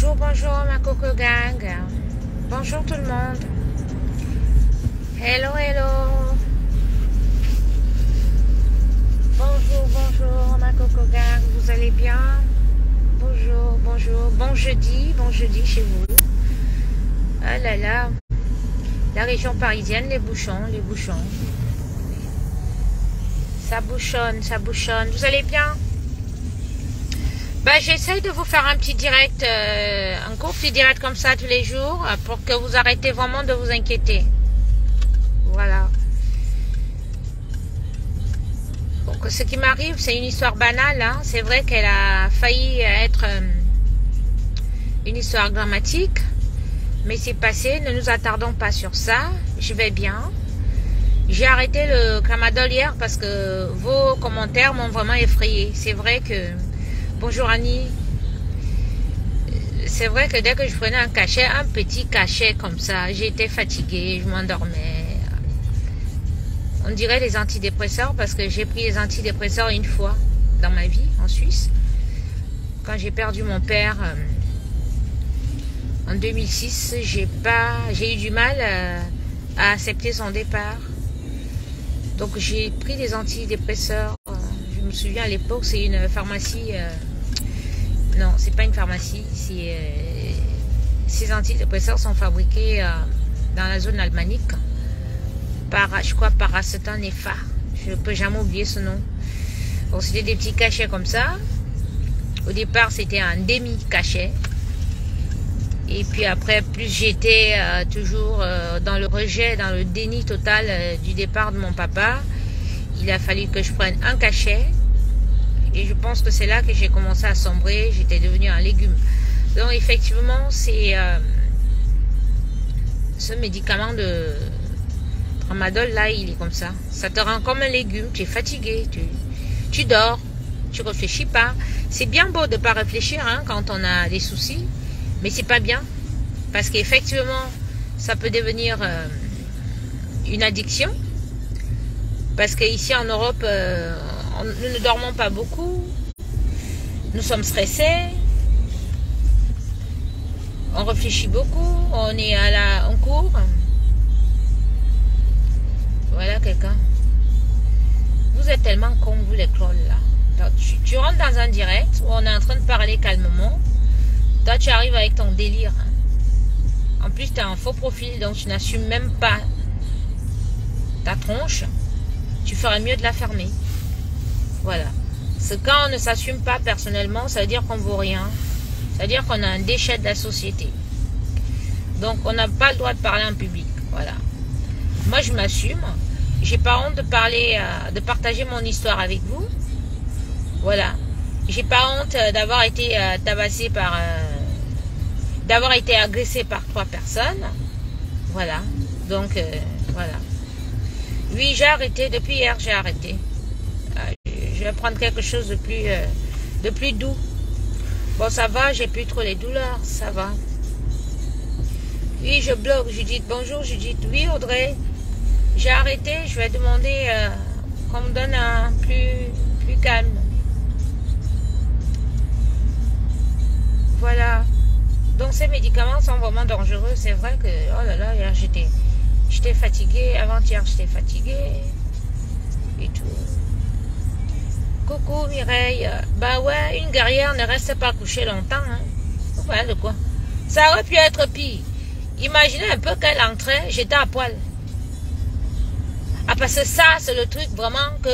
Bonjour, bonjour ma Coco Gang. Bonjour tout le monde. Hello, hello. Bonjour, bonjour ma Coco Gang. Vous allez bien? Bonjour, bonjour. Bon jeudi chez vous. Ah là là. La région parisienne, les bouchons, les bouchons. Ça bouchonne, ça bouchonne. Vous allez bien? Bah, j'essaye de vous faire un petit direct, un court petit direct comme ça tous les jours pour que vous arrêtez vraiment de vous inquiéter. Voilà. Donc, ce qui m'arrive, c'est une histoire banale. Hein. C'est vrai qu'elle a failli être une histoire dramatique, mais c'est passé. Ne nous attardons pas sur ça. Je vais bien. J'ai arrêté le tramadol hier parce que vos commentaires m'ont vraiment effrayé. C'est vrai que... Bonjour Annie. C'est vrai que dès que je prenais un cachet, un petit cachet comme ça, j'étais fatiguée, je m'endormais. On dirait les antidépresseurs parce que j'ai pris les antidépresseurs une fois dans ma vie en Suisse. Quand j'ai perdu mon père en 2006, j'ai eu du mal à accepter son départ. Donc j'ai pris des antidépresseurs. Je me souviens à l'époque, c'est une pharmacie. Non, c'est pas une pharmacie. Ces antidépresseurs sont fabriqués dans la zone alémanique par, je crois, Paracetam Nefa. Je ne peux jamais oublier ce nom. Bon, c'était des petits cachets comme ça. Au départ, c'était un demi-cachet. Et puis après, plus j'étais toujours dans le rejet, dans le déni total du départ de mon papa, il a fallu que je prenne un cachet. Et je pense que c'est là que j'ai commencé à sombrer. J'étais devenue un légume. Donc effectivement, c'est ce médicament de tramadol là, il est comme ça. Ça te rend comme un légume. Tu es fatigué, tu dors, tu réfléchis pas. C'est bien beau de pas réfléchir hein, quand on a des soucis, mais c'est pas bien parce qu'effectivement, ça peut devenir une addiction. Parce qu'ici en Europe, nous ne dormons pas beaucoup. Nous sommes stressés. On réfléchit beaucoup. On est en cours. Voilà quelqu'un. Vous êtes tellement cons, vous les clones là. Tu rentres dans un direct où on est en train de parler calmement. Toi, tu arrives avec ton délire. En plus, tu as un faux profil, donc tu n'assumes même pas ta tronche. Tu ferais mieux de la fermer. Voilà. C'est quand on ne s'assume pas personnellement, ça veut dire qu'on ne vaut rien. Ça veut dire qu'on a un déchet de la société. Donc, on n'a pas le droit de parler en public. Voilà. Moi, je m'assume. J'ai pas honte de parler, de partager mon histoire avec vous. Voilà. J'ai pas honte d'avoir été tabassé par... d'avoir été agressé par 3 personnes. Voilà. Donc, voilà. Oui, j'ai arrêté. Depuis hier, j'ai arrêté. Je vais prendre quelque chose de plus doux. Bon, ça va, j'ai plus trop les douleurs. Ça va. Oui, je bloque. Judith, bonjour Judith. Oui, Audrey. J'ai arrêté. Je vais demander qu'on me donne un plus calme. Voilà. Donc, ces médicaments sont vraiment dangereux. C'est vrai que, oh là là, hier, j'étais fatiguée. Avant-hier, j'étais fatiguée. Et tout. Coucou Mireille. Bah ouais, une guerrière ne reste pas couchée longtemps. Hein. Voilà de quoi. Ça aurait pu être pire. Imaginez un peu qu'elle entrait, j'étais à poil. Ah, parce que ça, c'est le truc vraiment que...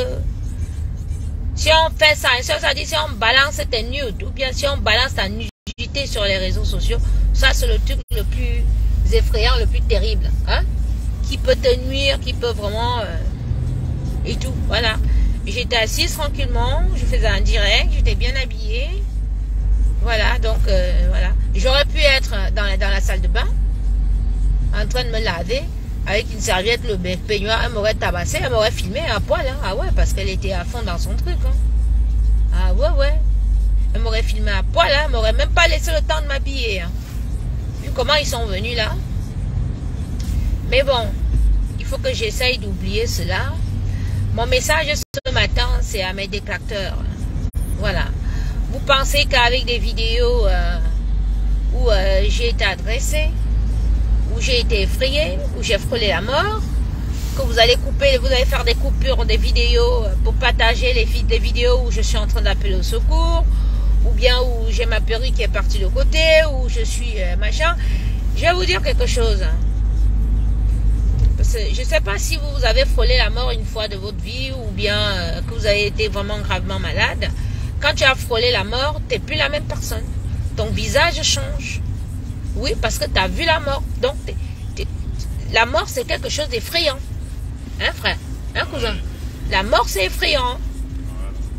Si on fait ça, ça dit si on balance tes nudes, ou bien si on balance ta nudité sur les réseaux sociaux, ça c'est le truc le plus effrayant, le plus terrible. Hein? Qui peut te nuire, qui peut vraiment... et tout, voilà. J'étais assise tranquillement, je faisais un direct, j'étais bien habillée. Voilà, donc voilà. J'aurais pu être dans la salle de bain, en train de me laver, avec une serviette, le peignoir, elle m'aurait tabassé, elle m'aurait filmé à poil. Hein. Ah ouais, parce qu'elle était à fond dans son truc. Hein. Ah ouais, ouais. Elle m'aurait filmé à poil, hein. Elle m'aurait même pas laissé le temps de m'habiller. Hein. Vu comment ils sont venus là. Mais bon, il faut que j'essaye d'oublier cela. Mon message ce matin, c'est à mes détracteurs. Voilà. Vous pensez qu'avec des vidéos où j'ai été agressé, où j'ai été effrayé, où j'ai frôlé la mort, que vous allez couper, vous allez faire des coupures des vidéos pour partager les vidéos où je suis en train d'appeler au secours, ou bien où j'ai ma perruque qui est partie de côté, où je suis machin. Je vais vous dire quelque chose. Parce que je ne sais pas si vous avez frôlé la mort une fois de votre vie, ou bien que vous avez été vraiment gravement malade. Quand tu as frôlé la mort, tu n'es plus la même personne. Ton visage change. Oui, parce que tu as vu la mort. Donc, la mort, c'est quelque chose d'effrayant. Hein, frère? Hein, cousin? La mort, c'est effrayant.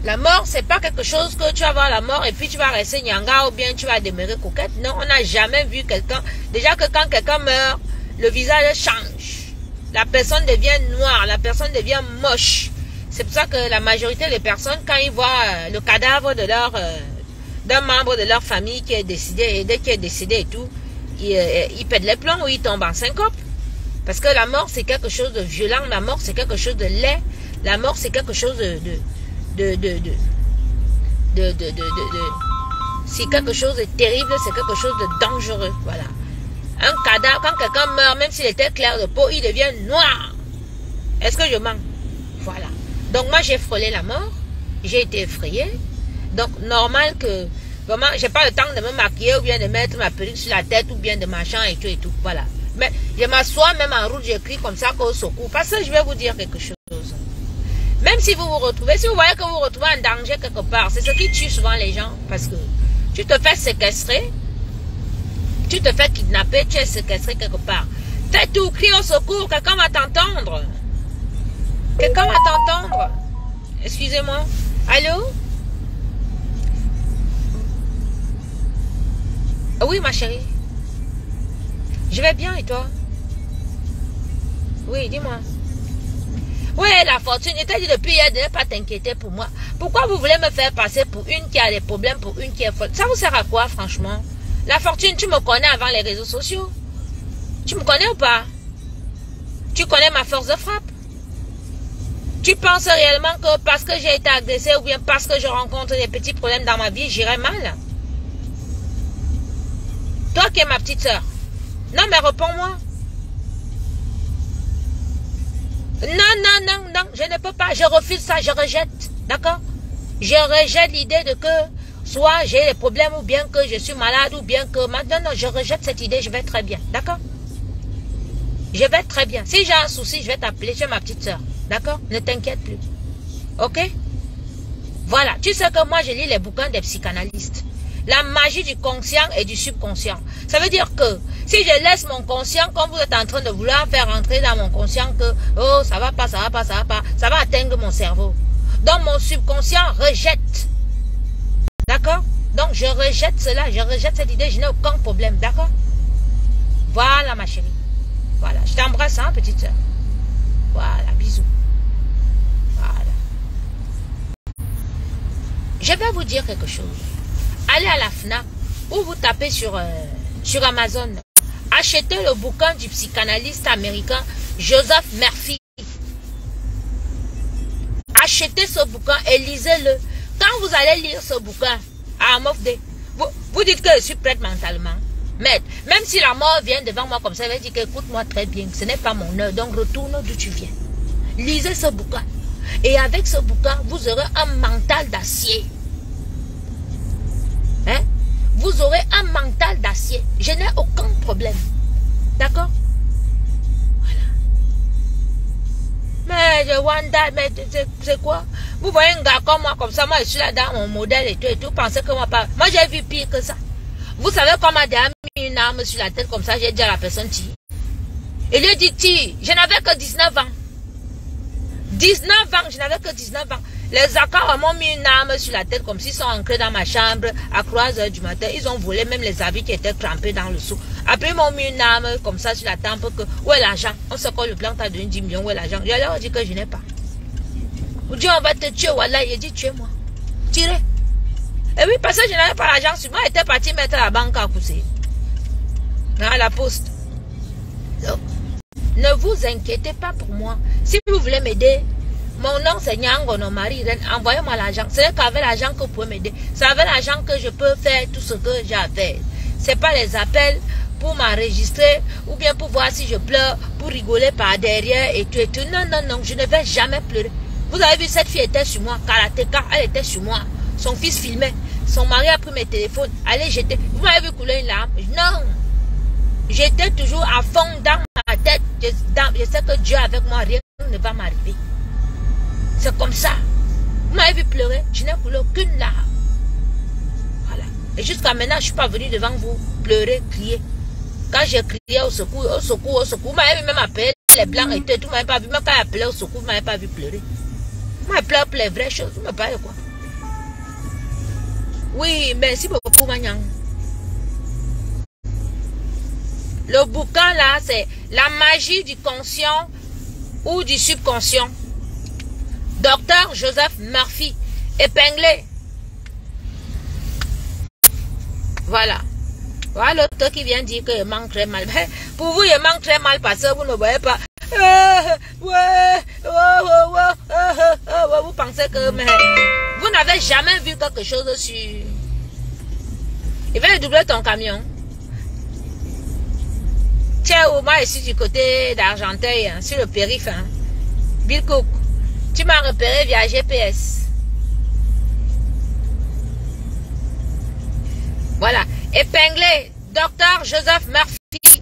La mort, c'est pas quelque chose que tu vas voir la mort et puis tu vas rester nyanga ou bien tu vas demeurer coquette. Non, on n'a jamais vu quelqu'un. Déjà que quand quelqu'un meurt, le visage change. La personne devient noire, la personne devient moche. C'est pour ça que la majorité des personnes, quand ils voient le cadavre de d'un membre de leur famille qui est décédé, et dès qu'il est décédé et tout, ils pètent les plombs ou ils tombent en syncope. Parce que la mort, c'est quelque chose de violent. La mort, c'est quelque chose de laid. La mort, c'est quelque chose c'est quelque chose de terrible, c'est quelque chose de dangereux. Voilà. Un cadavre, quand quelqu'un meurt, même s'il était clair de peau, il devient noir. Est-ce que je mens? Voilà. Donc moi, j'ai frôlé la mort. J'ai été effrayée. Donc, normal que... Vraiment, j'ai pas le temps de me maquiller ou bien de mettre ma perruque sur la tête ou bien de machin et tout et tout. Voilà. Mais je m'assois même en route, j'écris comme ça qu'au secours. Parce que je vais vous dire quelque chose. Même si vous vous retrouvez, si vous voyez que vous vous retrouvez en danger quelque part, c'est ce qui tue souvent les gens. Parce que tu te fais séquestrer, tu te fais kidnapper, tu es séquestré quelque part. Fais tout, crie au secours, quelqu'un va t'entendre. Quelqu'un va t'entendre. Excusez-moi. Allô? Oui, ma chérie. Je vais bien et toi? Oui, dis-moi. Oui, la fortune, je t'ai dit depuis hier de ne pas t'inquiéter pour moi. Pourquoi vous voulez me faire passer pour une qui a des problèmes, pour une qui est folle? Ça vous sert à quoi, franchement? La fortune, tu me connais avant les réseaux sociaux. Tu me connais ou pas? Tu connais ma force de frappe? Tu penses réellement que parce que j'ai été agressée ou bien parce que je rencontre des petits problèmes dans ma vie, j'irai mal? Toi qui es ma petite soeur. Non, mais réponds-moi. Non, je ne peux pas. Je refuse ça, je rejette. D'accord? Je rejette l'idée de que soit j'ai des problèmes ou bien que je suis malade ou bien que... Non, je rejette cette idée, je vais très bien. D'accord? Je vais très bien. Si j'ai un souci, je vais t'appeler. Tu es ma petite soeur. D'accord? Ne t'inquiète plus. Ok? Voilà. Tu sais que moi, je lis les bouquins des psychanalystes. La magie du conscient et du subconscient. Ça veut dire que si je laisse mon conscient, comme vous êtes en train de vouloir faire entrer dans mon conscient que oh, ça va pas, ça va atteindre mon cerveau. Donc mon subconscient rejette. D'accord? Donc je rejette cela, je rejette cette idée, je n'ai aucun problème. D'accord? Voilà ma chérie. Voilà, je t'embrasse, hein, petite soeur. Voilà, bisous. Voilà. Je vais vous dire quelque chose. Allez à la FNAC ou vous tapez sur Amazon. Achetez le bouquin du psychanalyste américain Joseph Murphy. Achetez ce bouquin et lisez-le. Quand vous allez lire ce bouquin, vous dites que je suis prête mentalement. Mais même si la mort vient devant moi comme ça, elle va dire que écoute-moi très bien, ce n'est pas mon heure, donc retourne d'où tu viens. Lisez ce bouquin. Et avec ce bouquin, vous aurez un mental d'acier. Hein? Vous aurez un mental d'acier. Je n'ai aucun problème. D'accord? Voilà. Mais Wanda, mais c'est quoi? Vous voyez un gars comme moi, comme ça, moi je suis là dans mon modèle et tout, pensez que moi pas. Moi j'ai vu pire que ça. Vous savez comment j'ai mis une arme sur la tête comme ça, j'ai dit à la personne tire. Il lui dit tire. Je n'avais que 19 ans. 19 ans, je n'avais que 19 ans. Les accords m'ont mis une arme sur la tête comme s'ils sont ancrés dans ma chambre à 3 heures du matin. Ils ont volé même les habits qui étaient trempés dans le seau. Après, ils m'ont mis une arme comme ça sur la tempe que où est l'argent? On sait quoi, le plan t'a donné 10 millions, où est l'argent? Je leur ai dit que je n'ai pas. Vous dites on va te tuer, voilà, il dit tuez-moi. Tirez. Et oui, parce que je n'avais pas l'argent sur moi, j'étais parti mettre la banque à pousser. À la poste. Donc, ne vous inquiétez pas pour moi. Si vous voulez m'aider, mon nom c'est Nyangono Marie Reine, envoyez-moi l'argent. Ce n'est qu'avec l'argent que vous pouvez m'aider. C'est avec l'argent que je peux faire tout ce que j'ai à faire. C'est pas les appels pour m'enregistrer ou bien pour voir si je pleure, pour rigoler par derrière et tout et tout. Non, non, non, je ne vais jamais pleurer. Vous avez vu, cette fille était sur moi, karatéka, elle était sur moi. Son fils filmait. Son mari a pris mes téléphones. Allez, j'étais. Vous m'avez vu couler une larme? Non. J'étais toujours à fond dans ma tête. Je sais que Dieu avec moi, rien ne va m'arriver. C'est comme ça. Vous m'avez vu pleurer? Je n'ai coulé aucune larme. Voilà. Et jusqu'à maintenant, je ne suis pas venue devant vous pleurer, crier. Quand j'ai crié au secours, au secours, au secours, vous m'avez vu même appeler les blancs et tout. Vous m'avez pas vu. Même quand j'ai appelé au secours, vous m'avez pas vu pleurer. Moi, je pleure pour les vraies choses. Vous me parlez quoi? Oui, merci beaucoup, Magnang. Le bouquin là, c'est La magie du conscient ou du subconscient. Docteur Joseph Murphy, épinglé. Voilà. Voilà l'auteur qui vient dire qu'il manque très mal. Pour vous, il manque très mal parce que vous ne voyez pas. Vous pensez que... Mais vous n'avez jamais vu quelque chose sur... Il va doubler ton camion. Tiens, moi, ici du côté d'Argenteuil, hein, sur le périph', hein. Bill Cook, tu m'as repéré via GPS. Voilà. Épinglé, Docteur Joseph Murphy.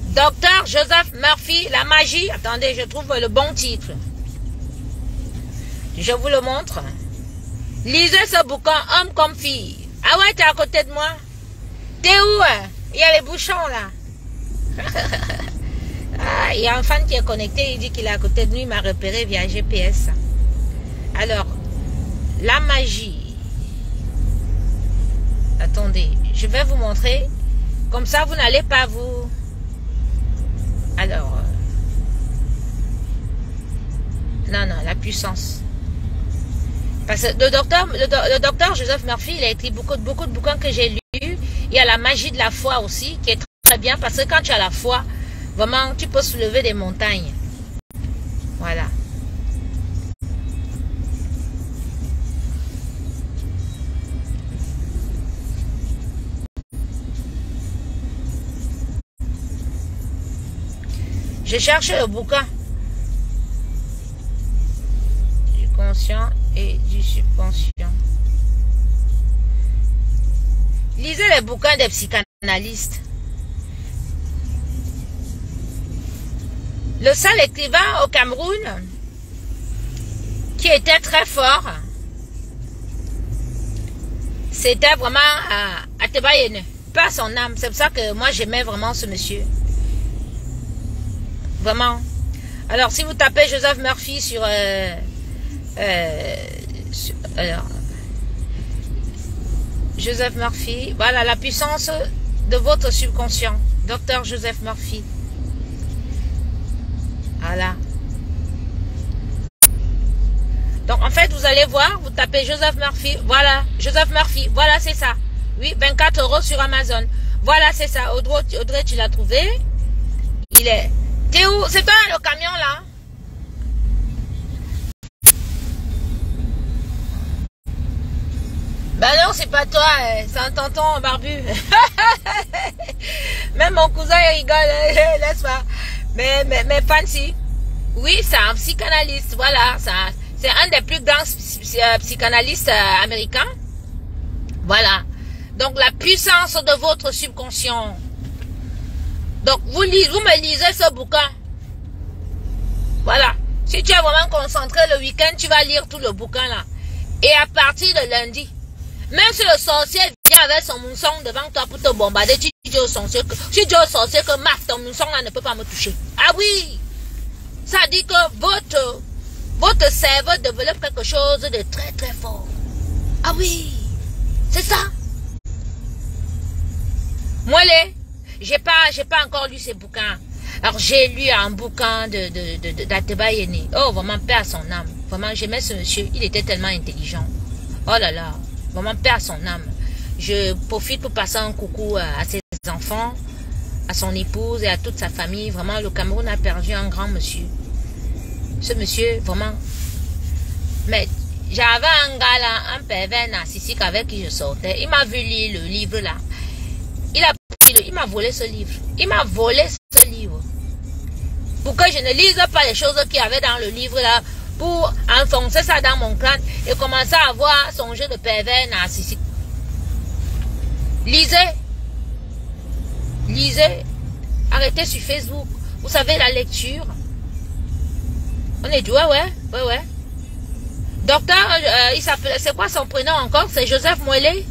Docteur Joseph Murphy, la magie. Attendez, je trouve le bon titre. Je vous le montre. Lisez ce bouquin, homme comme fille. Ah ouais, t'es à côté de moi? T'es où? Hein? Il y a les bouchons là. Ah, il y a un fan qui est connecté, il dit qu'il est à côté de lui, il m'a repéré via GPS. Alors, la magie. Attendez, je vais vous montrer. Comme ça, vous n'allez pas vous... Alors... Non, non, la puissance. Parce que le docteur Joseph Murphy, il a écrit beaucoup de bouquins que j'ai lus. Il y a la magie de la foi aussi, qui est très bien, parce que quand tu as la foi, vraiment, tu peux soulever des montagnes. Voilà. Je cherche le bouquin du conscient et du subconscient. Lisez les bouquins des psychanalystes. Le seul écrivain au Cameroun qui était très fort, c'était vraiment Atebayene, pas son âme. C'est pour ça que moi j'aimais vraiment ce monsieur. Vraiment. Alors si vous tapez Joseph Murphy sur... alors, Joseph Murphy, voilà la puissance de votre subconscient. Docteur Joseph Murphy. Voilà. Donc en fait vous allez voir, vous tapez Joseph Murphy, voilà, Joseph Murphy, voilà c'est ça. Oui, 24 € sur Amazon. Voilà c'est ça. Audrey, tu l'as trouvé. Il est... T'es où? C'est toi le camion là? Ben non, c'est pas toi, c'est un tonton barbu. Même mon cousin il rigole, laisse pas. Mais Fancy, oui, c'est un psychanalyste, voilà, c'est un des plus grands psychanalystes américains. Voilà. Donc la puissance de votre subconscient. Donc vous me lisez ce bouquin. Voilà. Si tu es vraiment concentré le week-end, tu vas lire tout le bouquin là. Et à partir de lundi, même si le sorcier vient avec son mousson devant toi pour te bombarder, tu dis au sorcier que maf, ton mousson là ne peut pas me toucher. Ah oui! Ça dit que votre cerveau développe quelque chose de très très fort. Ah oui! C'est ça! Moi, j'ai pas encore lu ces bouquins. Alors j'ai lu un bouquin d'Atebayene. Oh, vraiment, paix à son âme. Vraiment, j'aimais ce monsieur. Il était tellement intelligent. Oh là là. Vraiment, paix à son âme. Je profite pour passer un coucou à ses enfants, à son épouse et à toute sa famille. Vraiment, le Cameroun a perdu un grand monsieur. Ce monsieur, vraiment. Mais J'avais un gars là, un pervers narcissique avec qui je sortais. Il m'a vu lire le livre là. Il m'a volé ce livre. Il m'a volé ce livre. Pour que je ne lise pas les choses qu'il y avait dans le livre là. Pour enfoncer ça dans mon crâne et commencer à avoir son jeu de pervers narcissique. Lisez. Lisez. Arrêtez sur Facebook. Vous savez la lecture. On est dit ouais. Docteur, il s'appelle, c'est quoi son prénom encore? C'est Joseph Moelé?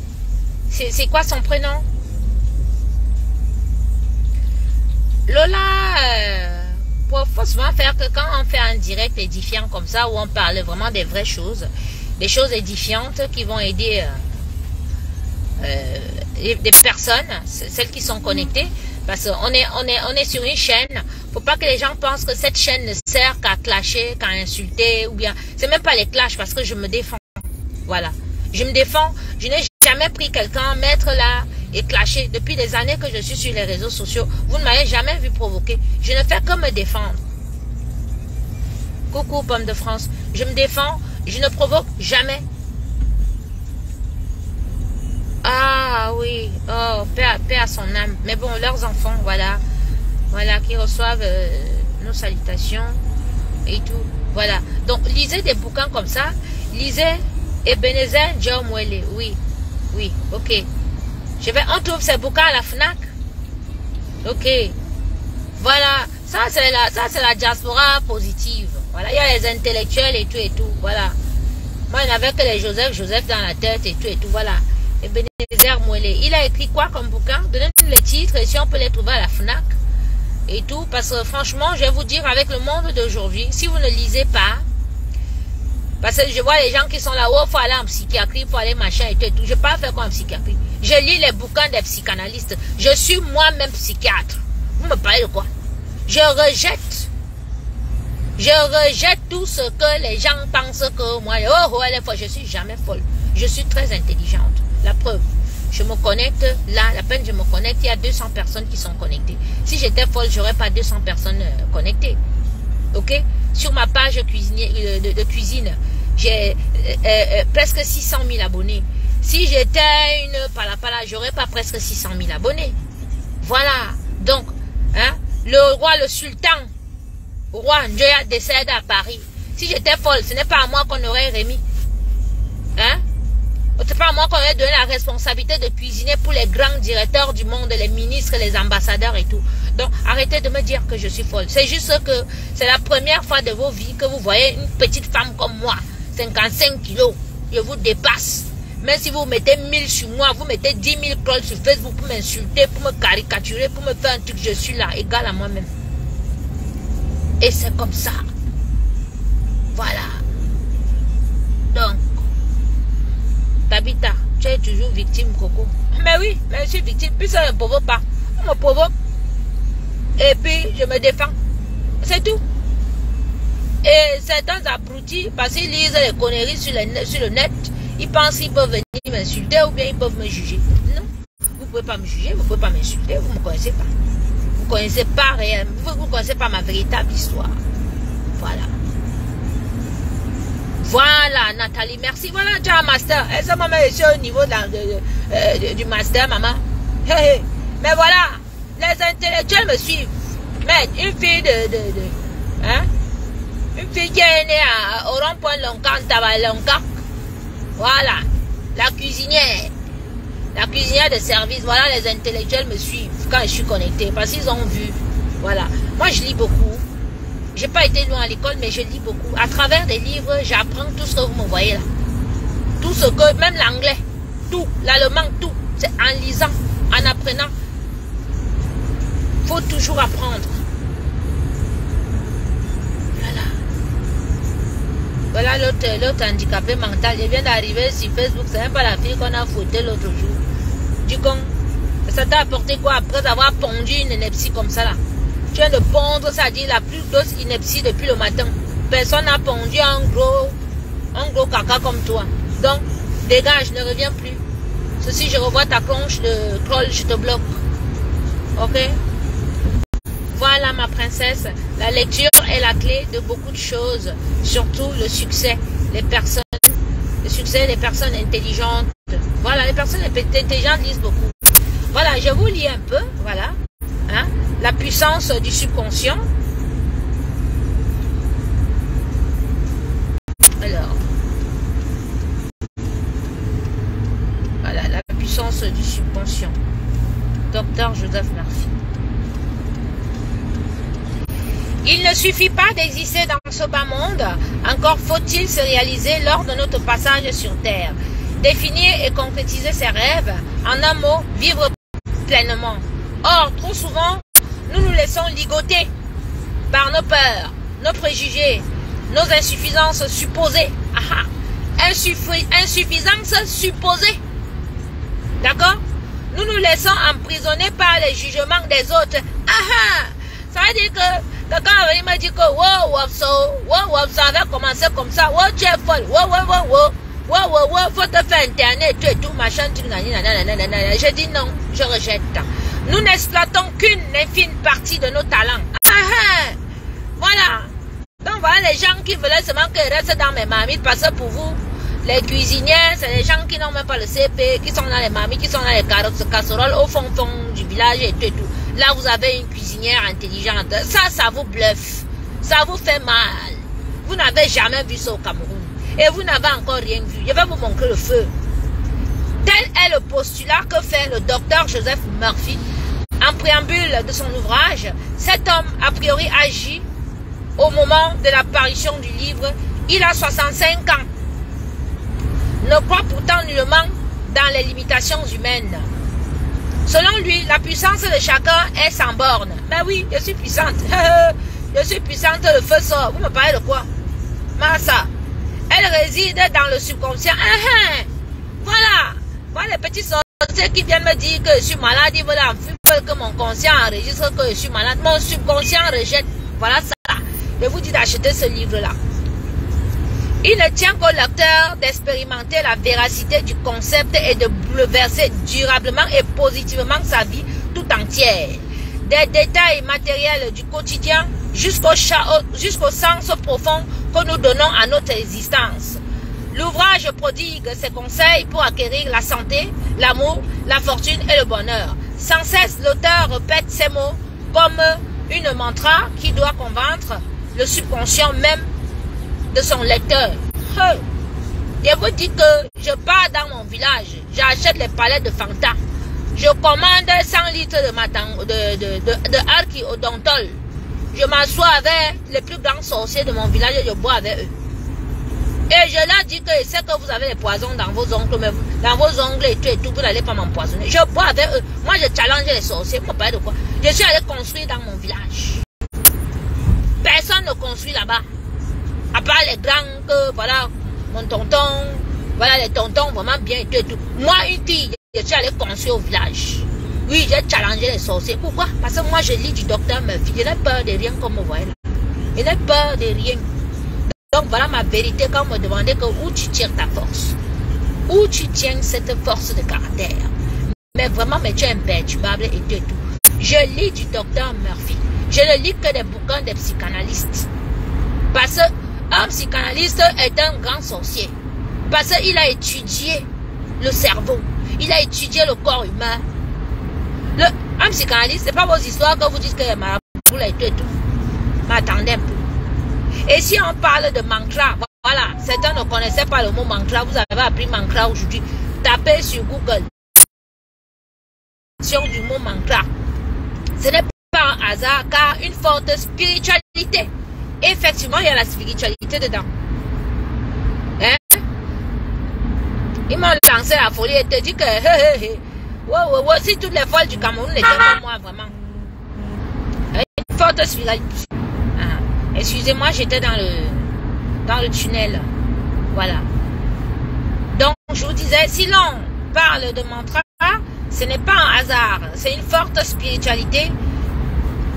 C'est quoi son prénom? Lola, faut souvent faire que quand on fait un direct édifiant comme ça, où on parle vraiment des vraies choses, des choses édifiantes qui vont aider des personnes, celles qui sont connectées, parce qu'on est sur une chaîne. Faut pas que les gens pensent que cette chaîne ne sert qu'à clasher, qu'à insulter, ou bien, c'est même pas les clashs, parce que je me défends. Voilà. Je me défends. Je n'ai jamais pris quelqu'un, mettre là et clasher. Depuis des années que je suis sur les réseaux sociaux, vous ne m'avez jamais vu provoquer. Je ne fais que me défendre. Coucou, pomme de France. Je me défends, je ne provoque jamais. Ah oui, oh, paix à son âme. Mais bon, leurs enfants, voilà, qui reçoivent nos salutations et tout. Voilà. Donc, lisez des bouquins comme ça. Lisez Ebenezer Djomwele. Oui, ok. On trouve ces bouquins à la FNAC. Ok. Voilà. Ça, c'est la diaspora positive. Voilà. Il y a les intellectuels et tout. Voilà. Moi, il n'y avait que les Joseph dans la tête et tout. Voilà. Ebenezer Moelé. Il a écrit quoi comme bouquin? Donnez-nous les titres et si on peut les trouver à la FNAC et tout. Parce que franchement, je vais vous dire, avec le monde d'aujourd'hui, si vous ne lisez pas, parce que je vois les gens qui sont là, oh, il faut aller en psychiatrie, il faut aller machin et tout. Je ne vais pas faire quoi en psychiatrie. Je lis les bouquins des psychanalystes. Je suis moi-même psychiatre. Vous me parlez de quoi? Je rejette tout ce que les gens pensent que moi, oh, elle est folle. Je suis jamais folle. Je suis très intelligente. La preuve, je me connecte, là, la peine je me connecte, il y a 200 personnes qui sont connectées. Si j'étais folle, j'aurais pas 200 personnes connectées. Ok? Sur ma page de cuisine, j'ai presque 600 000 abonnés. Si j'étais une palapala, j'aurais pas presque 600 000 abonnés. Voilà. Donc, hein, le roi, le sultan, roi Njoya décède à Paris. Si j'étais folle, ce n'est pas à moi qu'on aurait remis. Hein? C'est pas à moi qu'on aurait donné la responsabilité de cuisiner pour les grands directeurs du monde, les ministres, les ambassadeurs et tout. Donc, arrêtez de me dire que je suis folle. C'est juste que c'est la première fois de vos vies que vous voyez une petite femme comme moi, 55 kilos, je vous dépasse. Même si vous mettez 1000 sur moi, vous mettez 10 000 trolls sur Facebook pour m'insulter, pour me caricaturer, pour me faire un truc, je suis là, égal à moi-même. Et c'est comme ça. Voilà. Donc, Tabitha, tu es toujours victime, Coco. Mais oui, mais je suis victime. Puis ça ne me provoque pas. On me provoque. Et puis, je me défends. C'est tout. Et certains abrutis, parce qu'ils lisent les conneries sur le net, ils pensent qu'ils peuvent venir m'insulter ou bien ils peuvent me juger. Non. Vous ne pouvez pas me juger, vous ne pouvez pas m'insulter, vous ne me connaissez pas. Vous ne connaissez pas réellement. Vous ne connaissez pas ma véritable histoire. Voilà. Voilà, Nathalie, merci. Voilà, tu as un master. Et ça, maman, je suis au niveau du master, maman. Mais voilà, les intellectuels me suivent. Mais une fille hein? Une fille qui est née au rond-point Loncan, voilà, la cuisinière de service. Voilà, les intellectuels me suivent quand je suis connectée parce qu'ils ont vu. Voilà, moi je lis beaucoup. J'ai pas été loin à l'école, mais je lis beaucoup. À travers des livres, j'apprends tout ce que vous me voyez là. Tout ce que, même l'anglais, tout, l'allemand, tout. C'est en lisant, en apprenant. Faut toujours apprendre. Voilà. Voilà l'autre handicapé mental. Je viens d'arriver sur Facebook. C'est même pas la fille qu'on a fautée l'autre jour. Du con. Ça t'a apporté quoi après avoir pondu une ineptie comme ça là? Tu viens de pondre, ça dit la plus grosse ineptie depuis le matin. Personne n'a pondu un gros caca comme toi. Donc, dégage, ne reviens plus. Ceci, je revois ta cloche de troll, je te bloque. Ok? Voilà ma princesse. La lecture est la clé de beaucoup de choses. Surtout le succès. Les personnes savez, les personnes intelligentes. Voilà, les personnes intelligentes lisent beaucoup. Voilà, je vous lis un peu, voilà. Hein, la puissance du subconscient. Alors, voilà, la puissance du subconscient. Docteur Joseph Murphy. Il ne suffit pas d'exister dans ce bas monde, encore faut-il se réaliser lors de notre passage sur Terre. Définir et concrétiser ses rêves, en un mot, vivre pleinement. Or, trop souvent, nous nous laissons ligoter par nos peurs, nos préjugés, nos insuffisances supposées. Insuffisance supposée. D'accord? Nous nous laissons emprisonner par les jugements des autres. Ça veut dire que quelqu'un avait m'a dit que wow, ça va commencer comme ça. Wow, tu es folle. Wow, faut te faire internet, tu es tout machin. Je dis non, je rejette. Nous n'exploitons qu'une infime partie de nos talents. Voilà. Donc voilà les gens qui veulent seulement que restent dans mes marmites parce que pour vous, les cuisinières, c'est les gens qui n'ont même pas le CP, qui sont dans les marmites, qui sont dans les casseroles au fond du village et tout. Là, vous avez une cuisinière intelligente. Ça vous bluffe. Ça vous fait mal. Vous n'avez jamais vu ça au Cameroun. Et vous n'avez encore rien vu. Je vais vous montrer le feu. Tel est le postulat que fait le docteur Joseph Murphy. En préambule de son ouvrage, cet homme, a priori, agit au moment de l'apparition du livre. Il a 65 ans. Ne croit pourtant nullement dans les limitations humaines. Selon lui, la puissance de chacun est sans borne. Mais oui, je suis puissante. Je suis puissante, le feu sort. Vous me parlez de quoi? Massa. Elle réside dans le subconscient. Voilà. Voilà les petits sorciers qui viennent me dire que je suis malade. Ils veulent que mon conscient enregistre que je suis malade. Mon subconscient rejette. Voilà ça. Je vous dis d'acheter ce livre-là. Il ne tient qu'au lecteur d'expérimenter la véracité du concept et de bouleverser durablement et positivement sa vie tout entière. Des détails matériels du quotidien jusqu'au sens profond que nous donnons à notre existence. L'ouvrage prodigue ses conseils pour acquérir la santé, l'amour, la fortune et le bonheur. Sans cesse, l'auteur répète ces mots comme une mantra qui doit convaincre le subconscient même de son lecteur. Je vous dis que je pars dans mon village, j'achète les palettes de Fanta, je commande 100 litres de Arki Odontol, je m'assois avec les plus grands sorciers de mon village et je bois avec eux. Et je leur dis que je sais que vous avez des poisons dans vos ongles, mais dans vos ongles et tout, vous n'allez pas m'empoisonner. Je bois avec eux. Moi, je challenge les sorciers. Vous me parlez de quoi? Je suis allé construire dans mon village. Personne ne construit là-bas. À part les grands que, voilà, mon tonton, voilà les tontons vraiment bien et tout. Moi, une fille, je suis allé construire au village. Oui, j'ai challengé les sorciers. Pourquoi? Parce que moi, je lis du docteur Murphy. Je n'ai peur de rien comme vous voyez là. Je n'ai peur de rien. Donc, voilà ma vérité quand vous me demandez que où tu tires ta force. Où tu tiens cette force de caractère. Mais vraiment, mais tu es imperturbable et tout. Je lis du docteur Murphy. Je ne lis que des bouquins des psychanalystes. Parce que un psychanalyste est un grand sorcier. Parce qu'il a étudié le cerveau. Il a étudié le corps humain. Un psychanalyste, ce n'est pas vos histoires que vous dites que ma boule et tout. Mais attendez un peu. Et si on parle de mantra, voilà, certains ne connaissaient pas le mot mantra. Vous avez appris mantra aujourd'hui. Tapez sur Google. Du mot mantra. Ce n'est pas un hasard car une forte spiritualité. Effectivement, il y a la spiritualité dedans. Hein? Ils m'ont lancé la folie et te dit que si toutes les folles du Cameroun étaient comme moi, vraiment. Une forte spiritualité. Excusez-moi, j'étais dans le tunnel. Voilà. Donc, je vous disais, si l'on parle de mantra, ce n'est pas un hasard. C'est une forte spiritualité.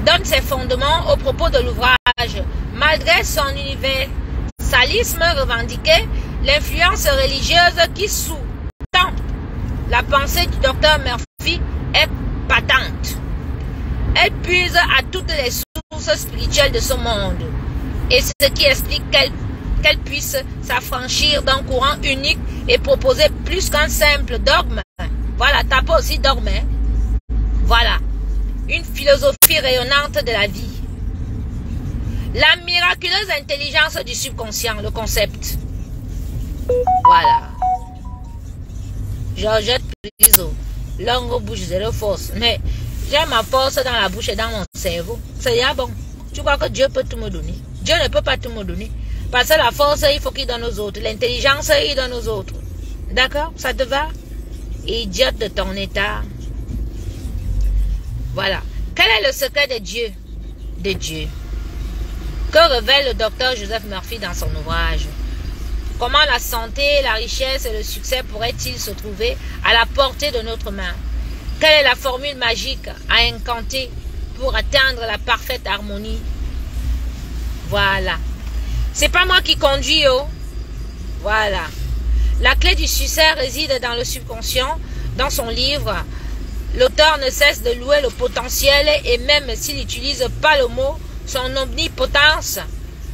Donne ses fondements au propos de l'ouvrage. Malgré son universalisme revendiqué, l'influence religieuse qui sous-tend la pensée du docteur Murphy est patente. Elle puise à toutes les sources spirituelles de ce monde. Et c'est ce qui explique qu'elle qu'elle puisse s'affranchir d'un courant unique et proposer plus qu'un simple dogme. Voilà, tape aussi dogme. Voilà, une philosophie rayonnante de la vie. La miraculeuse intelligence du subconscient, le concept. Voilà. Georgette Priso, longue bouche, zéro force. Mais j'ai ma force dans la bouche et dans mon cerveau. C'est déjà bon. Tu crois que Dieu peut tout me donner? Dieu ne peut pas tout me donner. Parce que la force, il faut qu'il donne aux autres. L'intelligence, il donne aux autres. D'accord? Ça te va? Idiote de ton état. Voilà. Quel est le secret de Dieu? De Dieu. Que révèle le docteur Joseph Murphy dans son ouvrage? Comment la santé, la richesse et le succès pourraient-ils se trouver à la portée de notre main? Quelle est la formule magique à incanter pour atteindre la parfaite harmonie? Voilà. C'est pas moi qui conduis, oh. Voilà. La clé du succès réside dans le subconscient. Dans son livre, l'auteur ne cesse de louer le potentiel et même s'il n'utilise pas le mot, son omnipotence.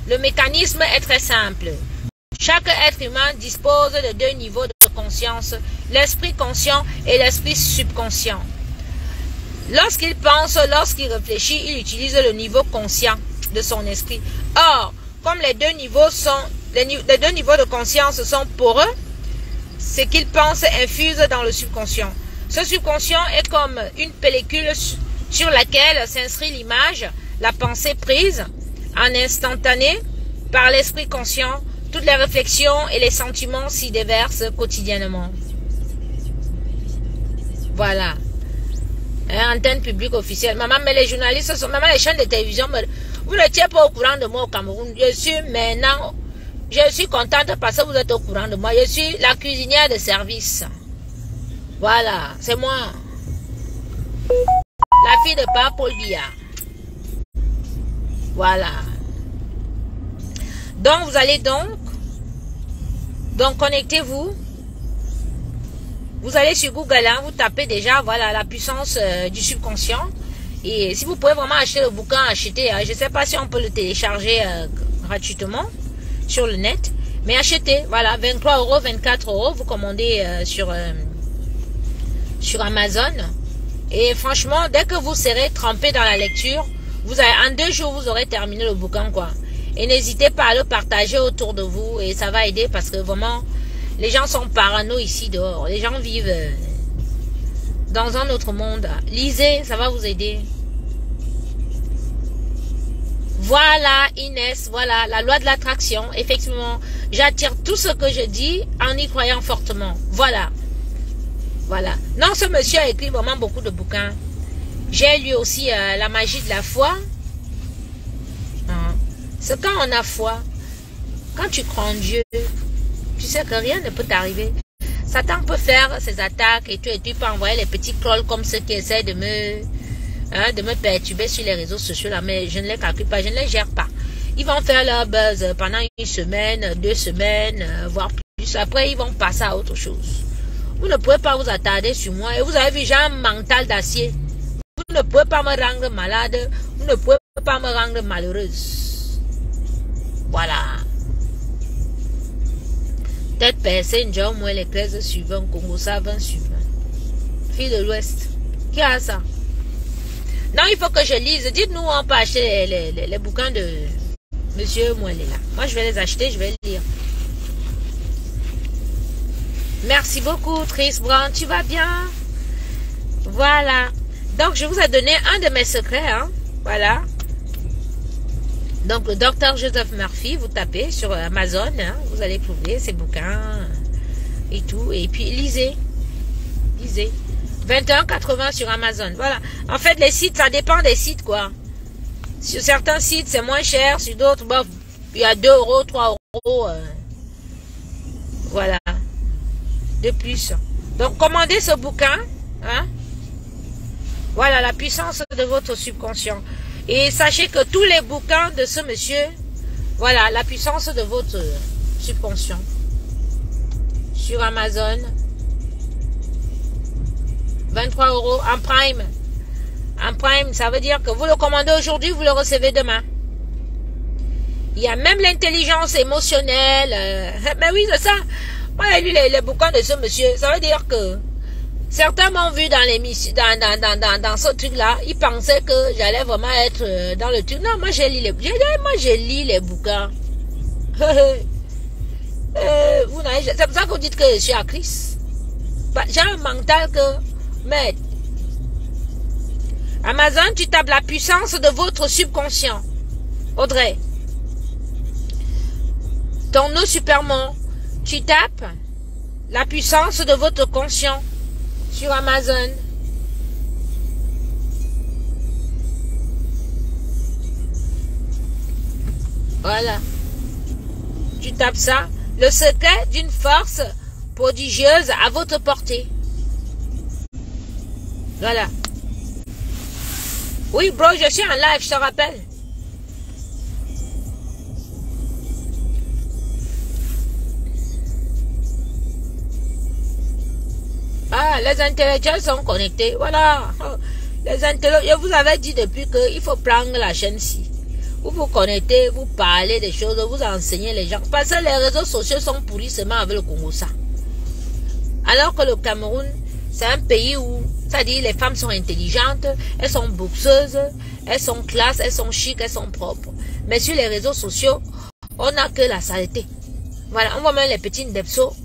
Le mécanisme est très simple. Chaque être humain dispose de deux niveaux de conscience, l'esprit conscient et l'esprit subconscient. Lorsqu'il pense, lorsqu'il réfléchit, il utilise le niveau conscient de son esprit. Or, comme les deux niveaux de conscience sont poreux, ce qu'il pense infuse dans le subconscient. Ce subconscient est comme une pellicule sur laquelle s'inscrit l'image, la pensée prise en instantané par l'esprit conscient. Toutes les réflexions et les sentiments s'y déversent quotidiennement. Voilà. Antenne publique officielle. Maman, mais les journalistes sont... Maman, les chaînes de télévision... Vous n'étiez pas au courant de moi au Cameroun. Je suis maintenant... Je suis contente parce que vous êtes au courant de moi. Je suis la cuisinière de service. Voilà. C'est moi. La fille de Papa Paul Biya. Voilà. Donc, vous allez donc connectez-vous. Vous allez sur Google, hein, vous tapez déjà, voilà, la puissance du subconscient. Et si vous pouvez vraiment acheter le bouquin, achetez. Je ne sais pas si on peut le télécharger gratuitement sur le net. Mais achetez, voilà, 23 €, 24 €. Vous commandez sur Amazon. Et franchement, dès que vous serez trempé dans la lecture, en 2 jours, vous aurez terminé le bouquin, quoi. Et n'hésitez pas à le partager autour de vous et ça va aider parce que vraiment, les gens sont parano ici dehors. Les gens vivent dans un autre monde. Lisez, ça va vous aider. Voilà Inès, voilà la loi de l'attraction. Effectivement, j'attire tout ce que je dis en y croyant fortement. Voilà. Voilà. Non, ce monsieur a écrit vraiment beaucoup de bouquins. J'ai lu aussi La magie de la foi. C'est quand on a foi, quand tu crois en Dieu, tu sais que rien ne peut t'arriver. Satan peut faire ses attaques et tu peux envoyer les petits trolls comme ceux qui essaient de me perturber sur les réseaux sociaux là, mais je ne les calcule pas, je ne les gère pas. Ils vont faire leur buzz pendant 1 semaine, 2 semaines, voire plus. Après, ils vont passer à autre chose. Vous ne pouvez pas vous attarder sur moi et vous avez vu, j'ai un mental d'acier. Vous ne pouvez pas me rendre malade, vous ne pouvez pas me rendre malheureuse. Voilà. Tête percée, John, moi, les 13 suivants, Congo, ça, 20 suivants. Fille de l'Ouest. Qui a ça? Non, il faut que je lise. Dites-nous où on peut acheter les bouquins de Monsieur Mouelela. Moi, je vais les acheter, je vais les lire. Merci beaucoup, Tris Brown. Tu vas bien? Voilà. Donc, je vous ai donné un de mes secrets, hein. Voilà. Donc, le docteur Joseph Murphy, vous tapez sur Amazon, hein, vous allez trouver ses bouquins et tout. Et puis, lisez. Lisez. 21,80 sur Amazon. Voilà. En fait, les sites, ça dépend des sites, quoi. Sur certains sites, c'est moins cher. Sur d'autres, bon, il y a 2 €, 3 €. Voilà. De plus. Donc, commandez ce bouquin. Hein. Voilà, la puissance de votre subconscient. Et sachez que tous les bouquins de ce monsieur, voilà, la puissance de votre subconscient. Sur Amazon. 23 € en prime. En prime, ça veut dire que vous le commandez aujourd'hui, vous le recevez demain. Il y a même l'intelligence émotionnelle. Mais oui, c'est ça. Moi, j'ai lu les bouquins de ce monsieur. Ça veut dire que certains m'ont vu dans l'émission, dans ce truc-là. Ils pensaient que j'allais vraiment être dans le truc. Non, moi, j'ai lu les bouquins. C'est pour ça que vous dites que je suis à Christ. J'ai un mental que... Mais Amazon, tu tapes la puissance de votre subconscient. Audrey. Ton nom supermon, tu tapes la puissance de votre conscient sur Amazon. Voilà. Tu tapes ça. Le secret d'une force prodigieuse à votre portée. Voilà. Oui, bro, je suis en live, je te rappelle. Ah, les intellectuels sont connectés. Voilà. Les intellectuels, je vous avais dit depuis qu'il faut prendre la chaîne-ci. Vous vous connectez, vous parlez des choses, vous enseignez les gens. Parce que les réseaux sociaux sont pourris seulement avec le Congo, ça. Alors que le Cameroun, c'est un pays où, c'est-à-dire les femmes sont intelligentes, elles sont boxeuses, elles sont classes, elles sont chic, elles sont propres. Mais sur les réseaux sociaux, on n'a que la saleté. Voilà, on voit même les petits Ndepso,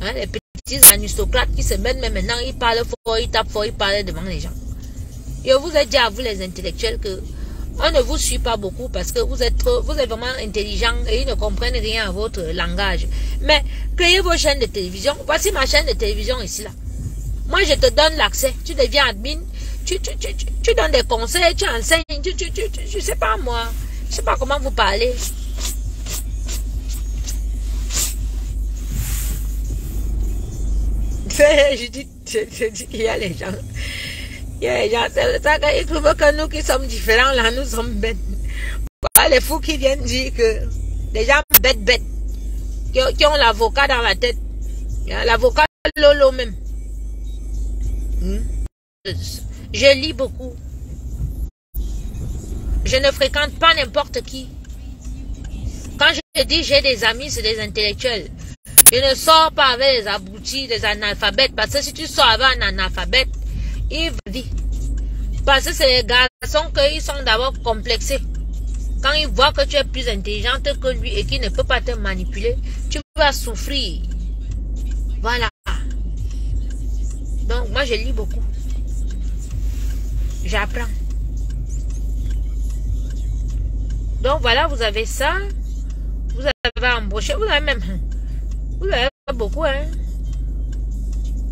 hein, les petits aristocrates qui se mettent, mais maintenant ils parlent fort, ils tapent fort, ils parlent devant les gens. Et vous êtes dit à vous les intellectuels que on ne vous suit pas beaucoup parce que vous êtes vraiment intelligent et ils ne comprennent rien à votre langage. Mais créez vos chaînes de télévision. Voici ma chaîne de télévision ici là. Moi je te donne l'accès. Tu deviens admin. Tu donnes des conseils, tu enseignes. Je sais pas moi. Je sais pas comment vous parlez. Je dis qu'il y a les gens. Ils trouvent que nous qui sommes différents, là, nous sommes bêtes. Voilà, les fous qui viennent dire que les gens bêtes, qui ont l'avocat dans la tête. L'avocat Lolo même. Je lis beaucoup. Je ne fréquente pas n'importe qui. Quand je dis j'ai des amis, c'est des intellectuels. Je ne sors pas avec les abrutis, les analphabètes, parce que si tu sors avec un analphabète, il dit. Parce que c'est les garçons qu'ils sont d'abord complexés. Quand ils voient que tu es plus intelligente que lui et qu'il ne peut pas te manipuler, tu vas souffrir. Voilà. Donc moi je lis beaucoup. J'apprends. Donc voilà, vous avez ça. Vous avez embauché. Vous avez même... Vous avez beaucoup, hein.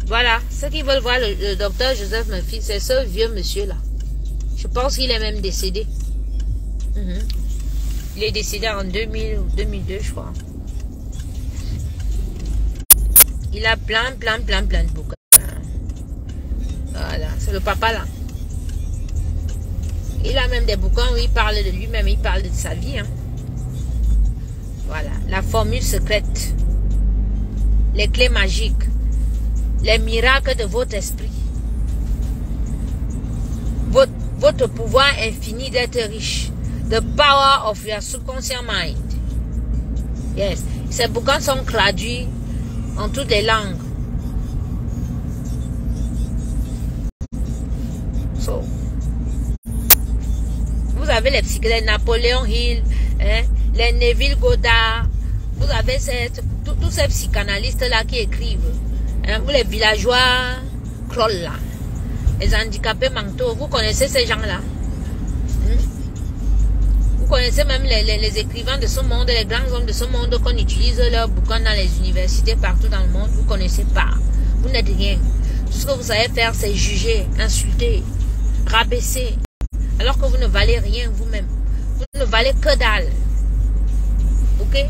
Voilà, ceux qui veulent voir le docteur Joseph Murphy, c'est ce vieux monsieur-là. Je pense qu'il est même décédé. Il est décédé en 2000 ou 2002, je crois. Il a plein de bouquins. Voilà, c'est le papa là. Il a même des bouquins où il parle de lui-même, il parle de sa vie. Hein. Voilà, la formule secrète. Les clés magiques. Les miracles de votre esprit. Votre pouvoir infini d'être riche. The power of your subconscious mind. Yes. Ces bouquins sont traduits en toutes les langues. So, vous avez les psychologues, Napoléon Hill, hein, les Neville Goddard. Vous avez tous ces psychanalystes-là qui écrivent. Hein, vous les villageois, Kroll là, les handicapés mentaux, vous connaissez ces gens-là. Vous connaissez même les écrivains de ce monde, les grands hommes de ce monde qu'on utilise leurs bouquins dans les universités partout dans le monde. Vous ne connaissez pas. Vous n'êtes rien. Tout ce que vous savez faire, c'est juger, insulter, rabaisser. Alors que vous ne valez rien vous-même. Vous ne valez que dalle. Ok?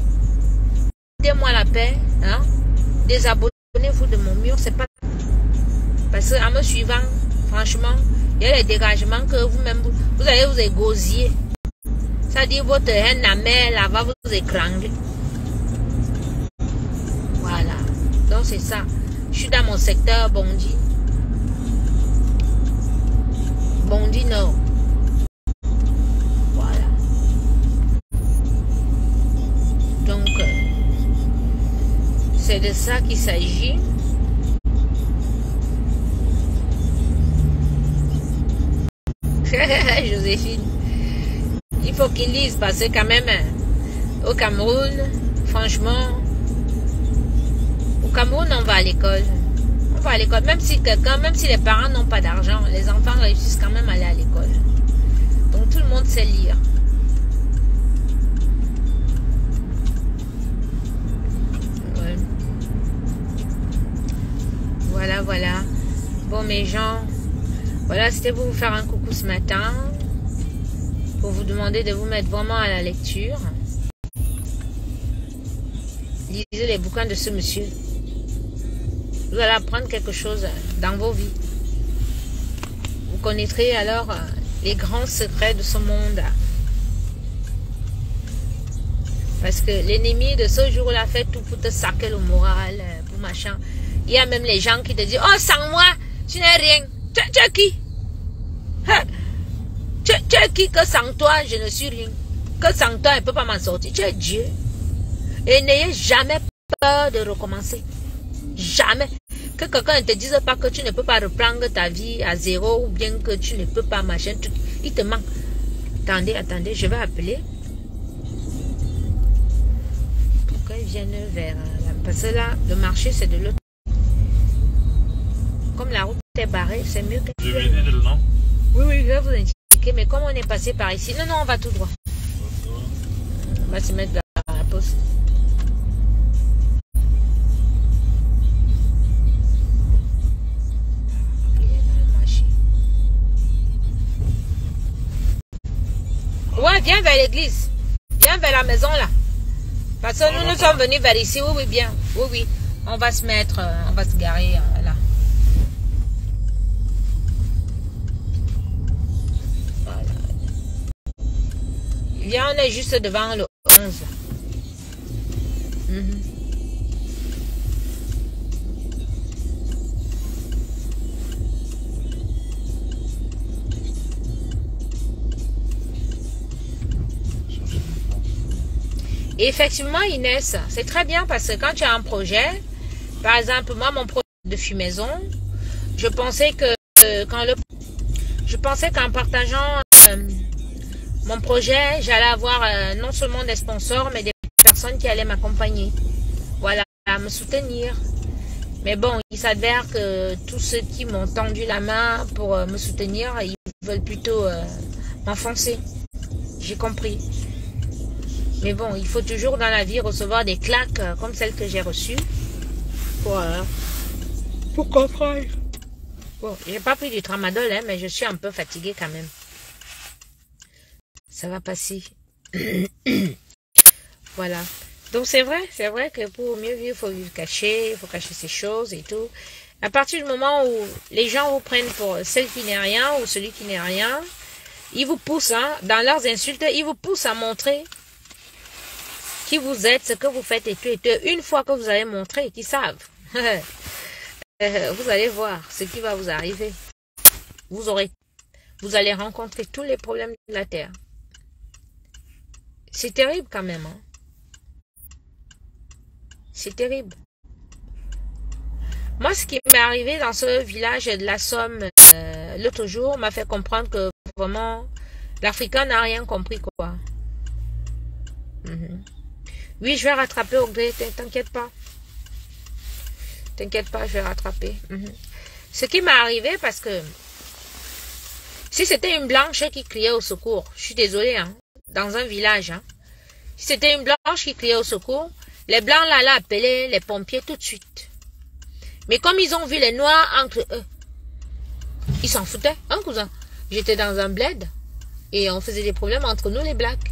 Donnez-moi la paix. Hein? Désabonnez-vous de mon mur. C'est pas... Parce qu'en me suivant, franchement, il y a les dégagements que vous-même, vous allez vous égosiller. C'est-à-dire votre haine amère là va vous écrangler. Voilà. Donc c'est ça. Je suis dans mon secteur Bondy. Bondy Nord. Voilà. c'est de ça qu'il s'agit. Joséphine, il faut qu'ils lisent parce que quand même, au Cameroun, franchement, au Cameroun, on va à l'école. On va à l'école, même si les parents n'ont pas d'argent, les enfants réussissent quand même à aller à l'école. Donc tout le monde sait lire. Ouais. Voilà, voilà. Bon, mes gens, voilà, c'était pour vous faire un coucou ce matin, pour vous demander de vous mettre vraiment à la lecture. Lisez les bouquins de ce monsieur. Vous allez apprendre quelque chose dans vos vies. Vous connaîtrez alors les grands secrets de ce monde. Parce que l'ennemi de ce jour-là fait tout pour te saquer le moral, pour machin. Il y a même les gens qui te disent, oh, sans moi, tu n'es rien. Tu es qui? Tu es qui que sans toi, je ne suis rien? Que sans toi, je ne peux pas m'en sortir. Tu es Dieu. Et n'ayez jamais peur de recommencer. Jamais. Que quelqu'un ne te dise pas que tu ne peux pas reprendre ta vie à zéro ou bien que tu ne peux pas machin. Il te manque. Attendez, attendez, je vais appeler. Pourquoi ils viennent vers là? Parce que là, le marché, c'est de l'autre. Comme la route est barrée, c'est mieux que... Je vais dire le nom. Oui, oui, je vais vous indiquer. Mais comme on est passé par ici... Non, non, on va tout droit. On va se mettre vers la poste. Ouais, viens vers l'église. Viens vers la maison là. Parce que nous sommes venus vers ici. Oui, oui, bien. Oui, oui. On va se mettre, on va se garer là. Voilà. Viens, on est juste devant le 11 là. Et effectivement, Inès, c'est très bien parce que quand tu as un projet, par exemple, moi, mon projet de fumaison, je pensais qu'en partageant mon projet, j'allais avoir non seulement des sponsors, mais des personnes qui allaient m'accompagner. Voilà, à me soutenir. Mais bon, il s'avère que tous ceux qui m'ont tendu la main pour me soutenir, ils veulent plutôt m'enfoncer. J'ai compris. Mais bon, il faut toujours dans la vie recevoir des claques comme celles que j'ai reçues pour comprendre. Bon, j'ai pas pris du tramadol, hein, mais je suis un peu fatiguée quand même. Ça va passer. Voilà. Donc c'est vrai que pour mieux vivre, il faut vivre caché, il faut cacher ses choses et tout. À partir du moment où les gens vous prennent pour celle qui n'est rien ou celui qui n'est rien, ils vous poussent, hein, dans leurs insultes, ils vous poussent à montrer qui vous êtes, ce que vous faites et tout. Une fois que vous allez montrer, qu'ils savent, vous allez voir ce qui va vous arriver. Vous allez rencontrer tous les problèmes de la terre. C'est terrible quand même. Hein? C'est terrible. Moi, ce qui m'est arrivé dans ce village de la Somme l'autre jour m'a fait comprendre que vraiment, l'Africain n'a rien compris, quoi. Oui, je vais rattraper Audrey, t'inquiète pas. T'inquiète pas, je vais rattraper. Ce qui m'est arrivé, parce que si c'était une blanche qui criait au secours, je suis désolée, hein, dans un village, hein, si c'était une blanche qui criait au secours, les blancs là appelaient les pompiers tout de suite. Mais comme ils ont vu les noirs entre eux, ils s'en foutaient, hein, cousin. J'étais dans un bled et on faisait des problèmes entre nous les blacks.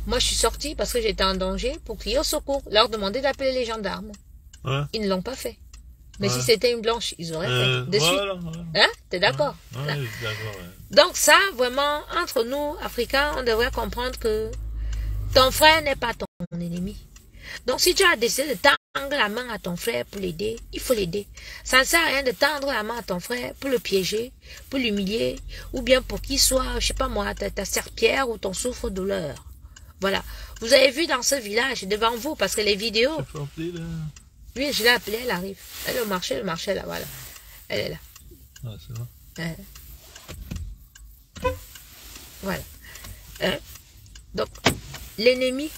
Moi, je suis sortie parce que j'étais en danger pour crier au secours, leur demander d'appeler les gendarmes. Ouais. Ils ne l'ont pas fait. Mais si c'était une blanche, ils auraient fait. De suite. Hein? T'es d'accord? Ouais, d'accord. Ouais. Donc ça, vraiment, entre nous, Africains, on devrait comprendre que ton frère n'est pas ton ennemi. Donc si tu as décidé de tendre la main à ton frère pour l'aider, il faut l'aider. Ça ne sert à rien de tendre la main à ton frère pour le piéger, pour l'humilier, ou bien pour qu'il soit, je sais pas moi, ta serpillère ou ton souffre-douleur. Voilà. Vous avez vu dans ce village, devant vous, parce que les vidéos... Oui, je l'ai appelée, elle arrive. Elle est au marché, le marché là, voilà. Elle est là. Ah, c'est vrai. Voilà. Hein? Donc, l'ennemi,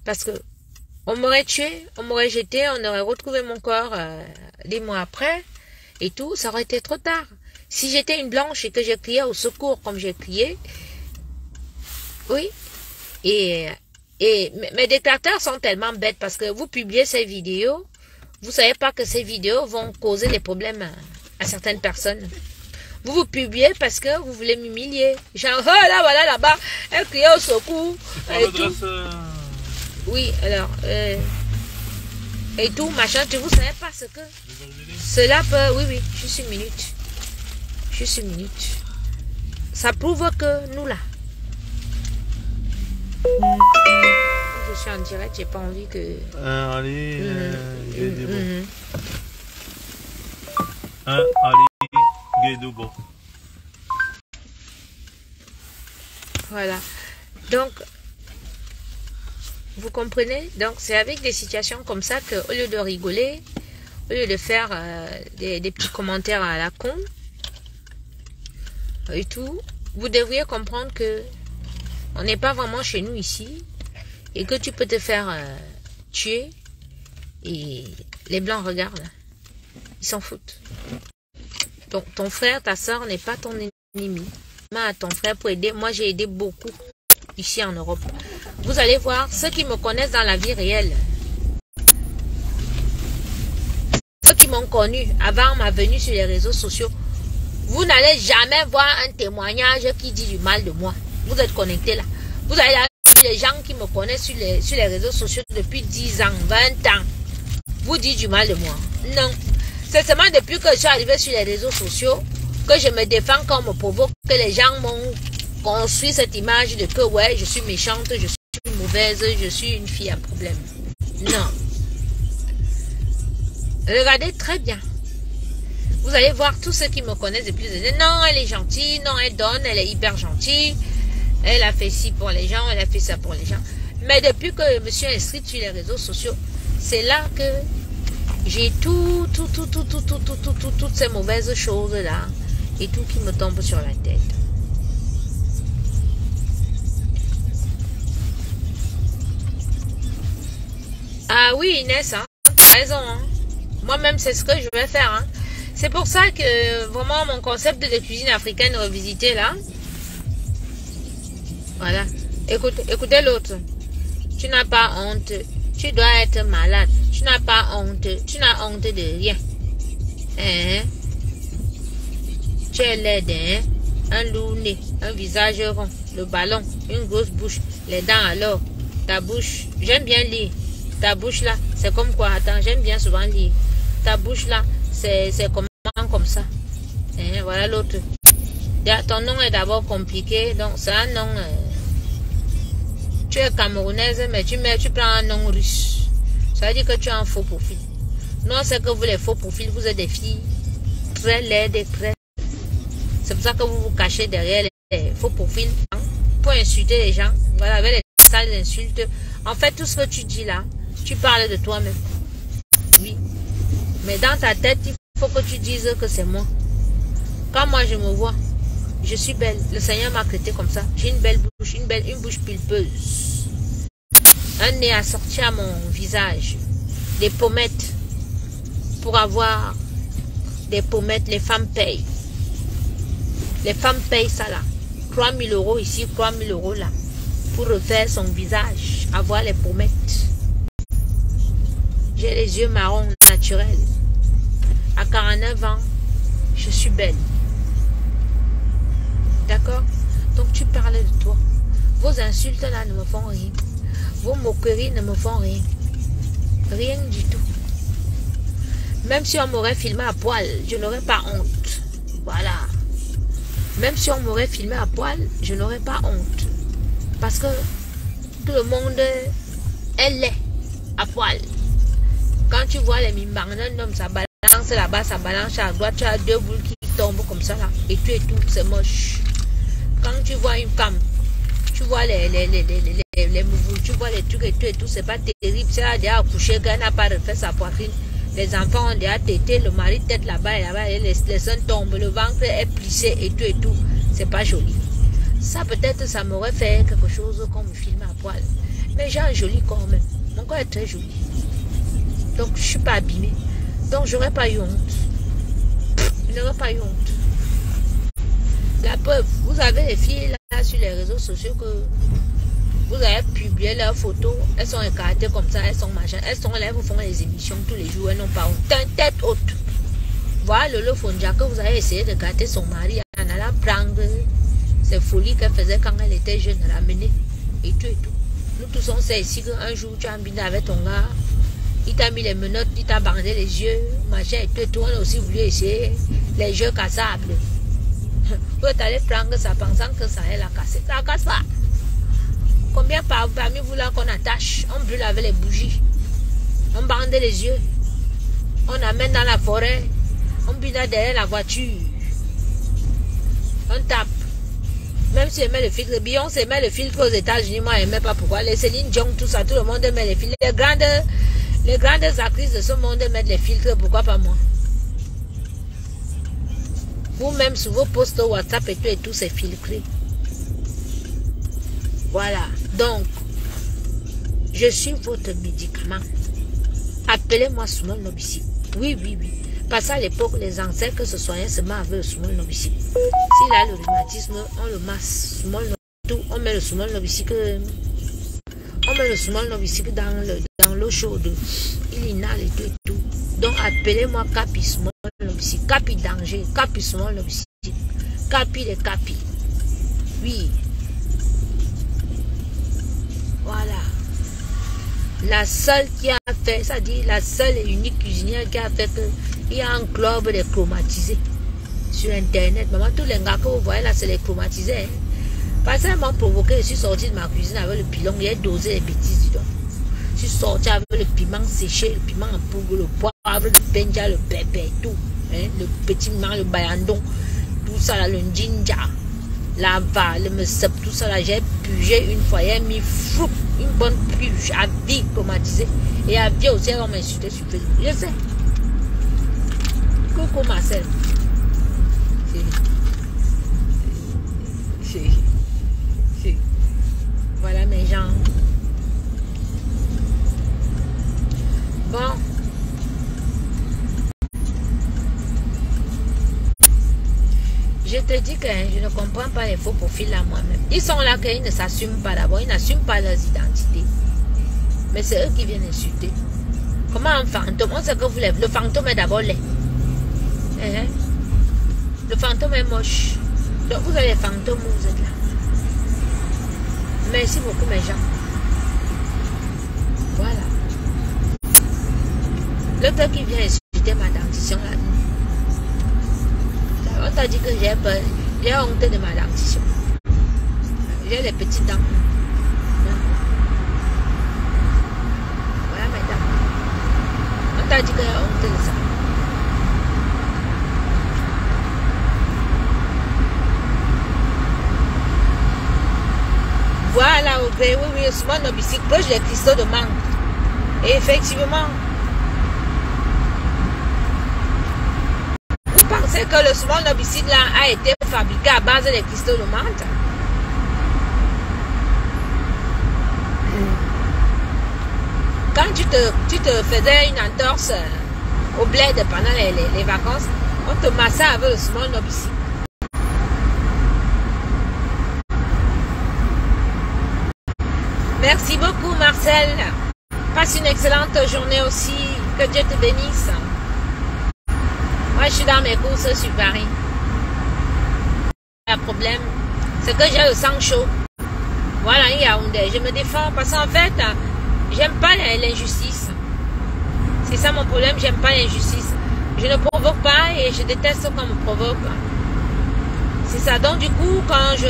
parce que on m'aurait tué, on m'aurait jeté, on aurait retrouvé mon corps des mois après, et tout, ça aurait été trop tard. Si j'étais une blanche et que j'ai crié au secours comme j'ai crié, oui, et mes détracteurs sont tellement bêtes parce que vous publiez ces vidéos, vous savez pas que ces vidéos vont causer des problèmes à certaines personnes. Vous publiez parce que vous voulez m'humilier. Genre, oh là, voilà, là-bas, elle criait au secours. Et tout. Oui, alors, et tout, machin, vous savez pas ce que cela peut... Oui, oui, juste une minute. Juste une minute. Ça prouve que nous, là, je suis en direct, j'ai pas envie que... Ali, Ali Guédoubo. Voilà. Donc, vous comprenez? Donc, c'est avec des situations comme ça que, au lieu de rigoler, au lieu de faire des petits commentaires à la con et tout, vous devriez comprendre que on n'est pas vraiment chez nous ici et que tu peux te faire tuer et les blancs regardent, ils s'en foutent. Donc, ton frère, ta soeur n'est pas ton ennemi. À ton frère pour aider. Moi, j'ai aidé beaucoup ici en Europe. Vous allez voir, ceux qui me connaissent dans la vie réelle, ceux qui m'ont connu avant ma venue sur les réseaux sociaux, vous n'allez jamais voir un témoignage qui dit du mal de moi. Vous êtes connectés là. Vous allez les gens qui me connaissent sur les réseaux sociaux depuis 10 ans, 20 ans, vous dites du mal de moi. Non. C'est seulement depuis que je suis arrivée sur les réseaux sociaux que je me défends quand on me provoque, que les gens m'ont construit cette image de que ouais, je suis méchante, je suis mauvaise, je suis une fille à problème. Non. Regardez très bien. Vous allez voir tous ceux qui me connaissent depuis des années. Non, elle est gentille, non, elle donne, elle est hyper gentille. Elle a fait ci pour les gens, elle a fait ça pour les gens. Mais depuis que je me suis inscrite sur les réseaux sociaux, c'est là que j'ai toutes ces mauvaises choses-là et tout qui me tombe sur la tête. Ah oui, Inès, hein, tu as raison. Hein. Moi-même, c'est ce que je vais faire. Hein. C'est pour ça que vraiment mon concept de cuisine africaine revisité là. Voilà. Écoutez l'autre. Tu n'as pas honte. Tu dois être malade. Tu n'as pas honte. Tu n'as honte de rien. Hein? Tu es laide, hein? Un loup nez, un visage rond, le ballon, une grosse bouche, les dents alors, ta bouche. J'aime bien lire. Ta bouche là, c'est comme quoi? Attends, j'aime bien souvent lire. Ta bouche là, c'est comment comme ça? Hein? Voilà l'autre. Ton nom est d'abord compliqué, donc c'est un nom... tu es camerounaise, mais tu prends un nom russe. Ça veut dire que tu as un faux profil. Non, c'est que vous, les faux profils, vous êtes des filles très laides et très... C'est pour ça que vous vous cachez derrière les faux profils hein, pour insulter les gens. Voilà, avec les sales insultes. En fait, tout ce que tu dis là, tu parles de toi-même. Oui. Mais dans ta tête, il faut que tu dises que c'est moi. Quand moi je me vois, je suis belle. Le Seigneur m'a créé comme ça. J'ai une belle bouche, une bouche pulpeuse. Un nez assorti à mon visage. Des pommettes. Pour avoir des pommettes, les femmes payent. Les femmes payent ça là. 3 000 € ici, 3 000 € là. Pour refaire son visage. Avoir les pommettes. J'ai les yeux marrons naturels. À 49 ans, je suis belle. D'accord? Donc tu parlais de toi. Vos insultes là ne me font rien. Vos moqueries ne me font rien. Rien du tout. Même si on m'aurait filmé à poil, je n'aurais pas honte. Voilà. Même si on m'aurait filmé à poil, je n'aurais pas honte. Parce que tout le monde est laid à poil. Quand tu vois les mimbangs d'un homme, ça balance là-bas, ça balance à droite, tu as 2 boules qui tombent comme ça là. Et tu es tout, c'est moche. Quand tu vois une femme, tu vois les mouvements, tu voit les trucs et tout, c'est pas terrible. C'est là déjà accouché, qu'elle n'a pas refait sa poitrine. Les enfants ont déjà tété, le mari tête là-bas et là-bas, et les seins tombent, le ventre est plissé et tout. C'est pas joli. Ça peut-être ça m'aurait fait quelque chose comme me filmer à poil. Mais j'ai un joli corps même. Mon corps est très joli. Donc je suis pas abîmée. Donc j'aurais pas eu honte. Je n'aurais pas eu honte. La preuve, vous avez les filles là sur les réseaux sociaux que vous avez publié leurs photos, elles sont écartées comme ça, elles sont machin, elles sont là, elles vous font les émissions tous les jours, elles n'ont pas honte. Tête haute. Voilà le Fonja que vous avez essayé de gâter son mari en allant prendre ces folies qu'elle faisait quand elle était jeune, ramener et tout. Nous tous on sait ici qu'un jour tu as embiné avec ton gars, il t'a mis les menottes, il t'a bandé les yeux, machin et tout. On a aussi voulu essayer les jeux cassables. Vous allez prendre ça pensant que ça elle a cassé. Ça casse pas. Combien parmi vous là qu'on attache, on brûle avec les bougies, on bande les yeux, on amène dans la forêt, on bide derrière la voiture, on tape. Même si elle met le filtre, Beyoncé met le filtre aux États-Unis, moi elle met pas pourquoi. Les Céline Dion, tout ça, tout le monde met les filtres. Les grandes actrices de ce monde mettent les filtres, pourquoi pas moi? Vous-même sur vos posts WhatsApp et tout, c'est filtré. Voilà, donc, je suis votre médicament. Appelez-moi Soumol Nobissi. Oui. Parce qu'à l'époque, les ancêtres se soignaient seulement avec le Soumol Nobissi. S'il a le rhumatisme, on le masse. On met le Soumol Nobissi dans l'eau chaude. Il inhale et tout. Donc, appelez-moi Capi Soumol Nobissi. Capi danger. Capi Soumol Nobissi. Capi les capis. Oui. Voilà. La seule qui a fait, ça dit la seule et unique cuisinière qui a fait qu'il y a un club des chromatisés sur internet. Maman, tous les gars que vous voyez là, c'est les chromatisés. Hein. Parce qu'elles m'ont provoqué, je suis sortie de ma cuisine avec le pilon, j'ai dosé les bêtises, dis donc. Je suis sortie avec le piment séché, le piment en poudre, le poivre, le benja, le pépé et tout. Hein, le petit piment, le bayandon, tout ça là, le ginger. La va, le mesep, tout ça là, j'ai pugé une fois, j'ai mis fou, une bonne puge à vie chromatisée. Et à vie aussi, on m'a insulté sur Facebook. Je sais. Coucou Marcel. Voilà mes gens. Bon. Je te dis que je ne comprends pas les faux profils là moi-même. Ils sont là qu'ils ne s'assument pas d'abord. Ils n'assument pas leurs identités. Mais c'est eux qui viennent insulter. Comment un fantôme? On sait que vous lèvez. Le fantôme est d'abord laid. Le fantôme est moche. Donc vous avez les fantômes où vous êtes là. Merci beaucoup mes gens. Voilà. Le peuple qui vient insulter ma dentition là. On t'a dit que j'ai peur. J'ai honte de ma dentition. J'ai les petites dents. Voilà mes dents. On t'a dit que j'ai honte de ça. Voilà, ok, oui, souvent nos bicycles proche des cristaux de mangue. Et effectivement, vous pensez que le souvent nos bicycles là a été fabriqué à base des cristaux de menthe? Quand tu te faisais une entorse au bled pendant les vacances, on te massait avec le souvent nos bicycles. Merci beaucoup Marcel. Passe une excellente journée aussi. Que Dieu te bénisse. Moi je suis dans mes courses sur Paris. Le problème, c'est que j'ai le sang chaud. Voilà, il y a Yaoundé. Je me défends parce qu'en fait, j'aime pas l'injustice. C'est ça mon problème, j'aime pas l'injustice. Je ne provoque pas et je déteste qu'on me provoque. C'est ça. Donc du coup, quand je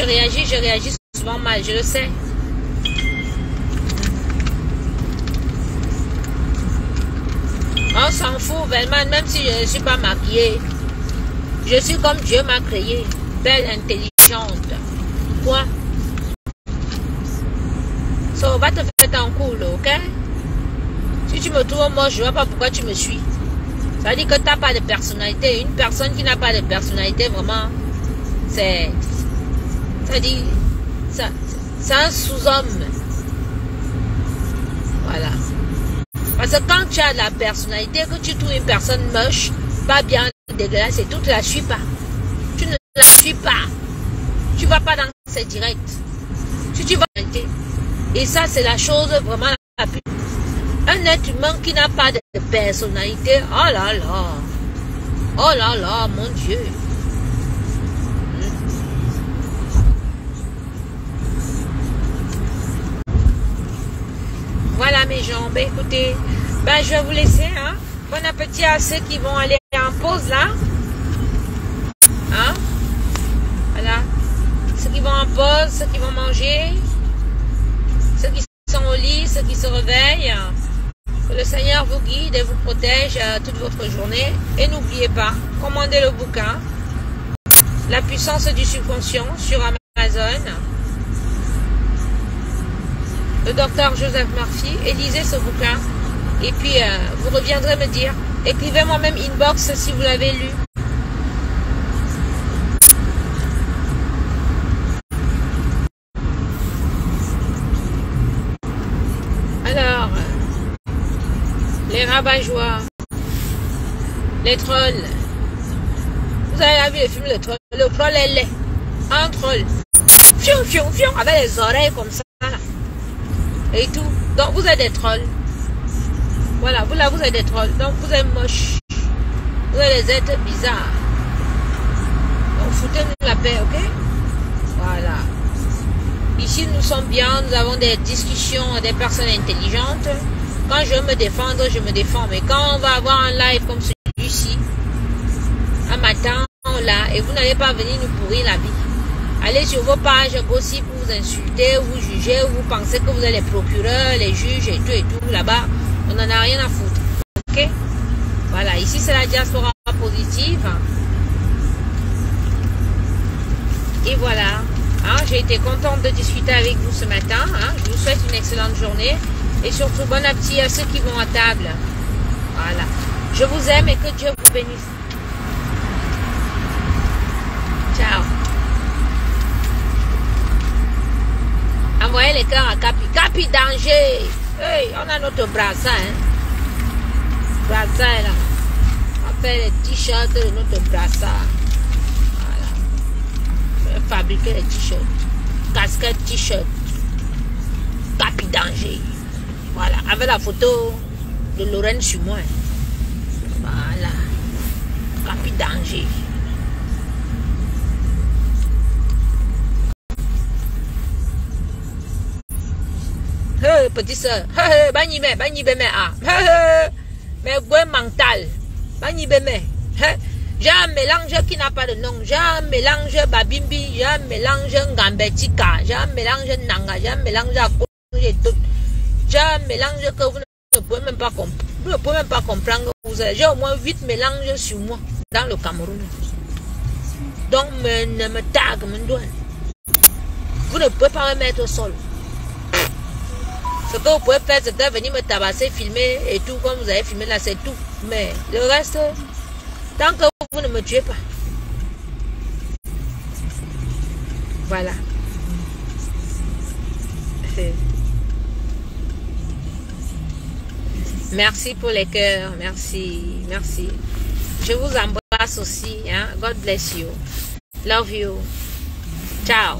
réagis souvent mal, je le sais. On s'en fout, Velman, même si je ne suis pas maquillée. Je suis comme Dieu m'a créée, belle, intelligente. Quoi? So, va te faire ton cool, ok? Si tu me trouves moche, je ne vois pas pourquoi tu me suis. Ça veut dire que tu n'as pas de personnalité. Une personne qui n'a pas de personnalité, vraiment, c'est... Ça dit... C'est un sous-homme. Voilà. Parce que quand tu as de la personnalité, que tu trouves une personne moche, pas bien, dégueulasse et tout, tu ne la suis pas. Tu ne la suis pas. Tu ne vas pas dans ses directs. Si tu vas... Et ça, c'est la chose vraiment la plus... Un être humain qui n'a pas de personnalité, oh là là. Oh là là, mon Dieu. Voilà mes gens, ben écoutez, ben je vais vous laisser, hein. Bon appétit à ceux qui vont aller en pause là. Hein? Voilà. Ceux qui vont en pause, ceux qui vont manger, ceux qui sont au lit, ceux qui se réveillent. Que le Seigneur vous guide et vous protège toute votre journée. Et n'oubliez pas, commandez le bouquin La puissance du subconscient sur Amazon. Le docteur Joseph Murphy, et lisez ce bouquin. Et puis, vous reviendrez me dire. Écrivez-moi même inbox si vous l'avez lu. Alors, les rabat-joie, les trolls. Vous avez vu le film Le Troll? Le troll est laid. Un troll. Fion, fion, fion, avec les oreilles comme ça. Et tout. Donc vous êtes des trolls. Voilà, vous là vous êtes des trolls. Donc vous êtes moches. Vous êtes des êtres bizarres. Donc foutez-nous la paix, ok? Voilà. Ici nous sommes bien, nous avons des discussions, des personnes intelligentes. Quand je veux me défendre, je me défends. Mais quand on va avoir un live comme celui-ci, un matin, là, et vous n'allez pas venir nous pourrir la vie. Allez sur vos pages gossip pour vous insulter, vous juger, vous pensez que vous êtes les procureurs, les juges et tout là-bas. On n'en a rien à foutre. Ok? Voilà, ici c'est la diaspora positive. Et voilà. Hein, j'ai été contente de discuter avec vous ce matin. Hein. Je vous souhaite une excellente journée. Et surtout, bon appétit à ceux qui vont à table. Voilà. Je vous aime et que Dieu vous bénisse. Ciao. Envoyez les cœurs à Capi. Capi, danger. Hey, on a notre brassard. Hein. Brassard là. On fait les t-shirts de notre brassard. Voilà. Je vais fabriquer les t-shirts. Casquette t-shirt. Capi, danger. Voilà. Avec la photo de Lorraine sur moi. Voilà. Capi, danger. Hey, petite soeur, hey, banibé, ah, mais bon mental, banibé, j'ai un mélange qui n'a pas de nom, j'ai un mélange babimbi, j'ai un mélange ngambetika, j'ai un mélange nanga, j'ai un mélange à j'ai un mélange que vous ne pouvez même pas comprendre, vous ne pouvez même pas comprendre. J'ai au moins 8 mélanges sur moi dans le Cameroun. Donc ne me tag, me doigt. Vous ne pouvez pas me mettre au sol. Ce que vous pouvez faire, c'est de venir me tabasser, filmer et tout, comme vous avez filmé là, c'est tout. Mais le reste, tant que vous ne me tuez pas. Voilà. Merci pour les cœurs, merci, merci. Je vous embrasse aussi, hein. God bless you. Love you. Ciao.